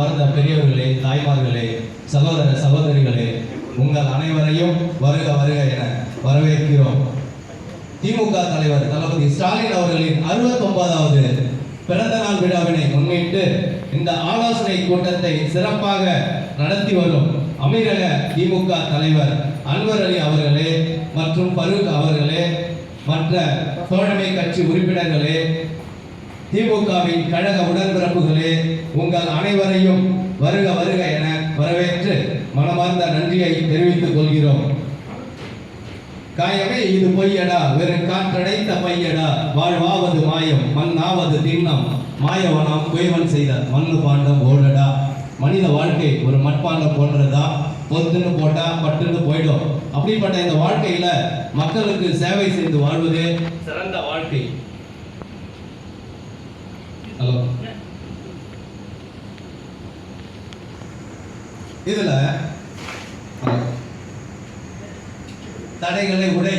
அன்பார்ந்த பெரியவர்களே, தாய்மார்களே, சகோதர சகோதரிகளே, உங்கள் அனைவரையும் வருக வருக என வரவேற்கிறோம். திமுக தலைவர் தளபதி ஸ்டாலின் அவர்களின் 69வது பிறந்த நாள் விழாவினை முன்னிட்டு இந்த ஆலோசனை கூட்டத்தை சிறப்பாக நடத்தி வரும் அமீரக திமுக தலைவர் அன்வர் அலி அவர்களே மற்றும் பரூக் அவர்களே, மற்ற தோழமை கட்சி உறுப்பினர்களே, திமுகவின் கழக உடன்பிறப்புகளே, உங்கள் அனைவரையும் வருக வருக என வரவேற்று மனமார்ந்த நன்றியை தெரிவித்துக் கொள்கிறோம். காயமே இது பொய்யடா, வெறும் காற்றடைத்த பையடா, வாழ்வாவது மாயம், மண்ணாவது திண்ணம், மாயவனம் குயவன் செய்த மண்ணு பாண்டம் ஓடடா. மனித வாழ்க்கை ஒரு மட்பாண்டம் போன்றதா, பொத்துன்னு போட்டா பட்டுன்னு போயிடும். அப்படிப்பட்ட இந்த வாழ்க்கையில மக்களுக்கு சேவை செய்து வாழ்வதே சிறந்த வாழ்க்கை. ஹலோ, இதுல தடைகளை உடை,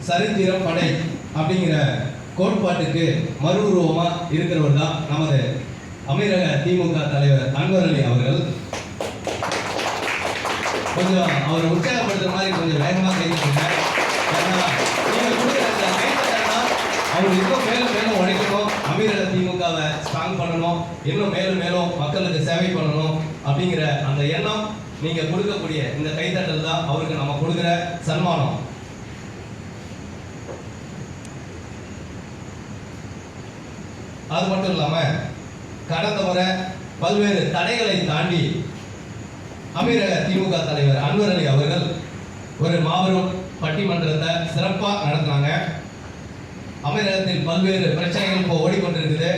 சரித்திரம் படை அப்படிங்கிற கோட்பாட்டுக்கு மறு உருவமா இருக்கிறவர் தான் நமது அமீரக திமுக தலைவர் அன்வர் அலி அவர்கள். கொஞ்சம் அவரை உற்சாகப்படுத்துற மாதிரி கொஞ்சம் வேகமா கைதுங்க. அவர் இன்னும் மேலும் மேலும் உழைக்கணும், அமீரக திமுகவை ஸ்ட்ராங் பண்ணணும், இன்னும் மேலும் மேலும் மக்களுக்கு சேவை பண்ணணும் அப்படிங்கிற அந்த எண்ணம் நீங்க கொடுக்கக்கூடிய இந்த கைத்தட்டல் தான் அவருக்கு நம்ம கொடுக்கிற சன்மானம். அது மட்டும் இல்லாம கடந்த முறை பல்வேறு தடைகளை தாண்டி அமீரக திமுக தலைவர் அன்வர் அலி அவர்கள் ஒரு மாபெரும் பட்டிமன்றத்தை சிறப்பாக நடத்தினாங்க. அமீரகத்தில் பல்வேறு பிரச்சனைகள் இப்போ ஓடிக்கொண்டிருக்குது.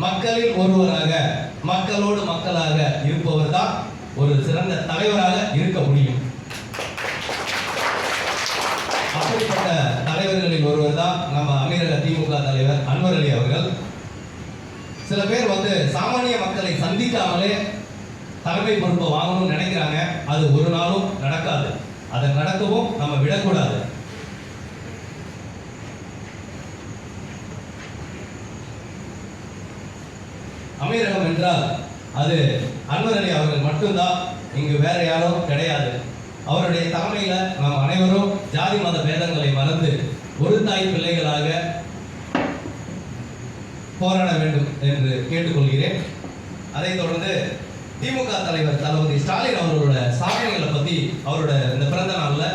மக்களில் ஒருவராக, மக்களோடு மக்களாக இருப்பவர் தான் ஒரு சிறந்த தலைவராக இருக்க முடியும். அப்படிப்பட்ட தலைவர்களில் ஒருவர் தான் நம்ம அமீரக திமுக தலைவர் அன்வர் அலி அவர்கள். சில பேர் சாமானிய மக்களை சந்திக்காமலே தலைமை பொறுப்பை வாங்கணும்னு நினைக்கிறாங்க. அது ஒரு நாளும் நடக்காது. அதை நடக்கவும் நம்ம விடக்கூடாது. அமீரகம் என்றால் அது அன்வர் அலி அவர்கள் மட்டும்தான், இங்கு வேற யாரும் கிடையாது. அவருடைய தலைமையில நாம் அனைவரும் ஜாதி மத பேதங்களை மறந்து ஒரு தாய் பிள்ளைகளாக போராட வேண்டும் என்று கேட்டுக்கொள்கிறேன். அதைத் தொடர்ந்து திமுக தலைவர் தளபதி ஸ்டாலின் அவர்களோட சாதனைகளை பத்தி அவரோட இந்த பிறந்த நாள்ல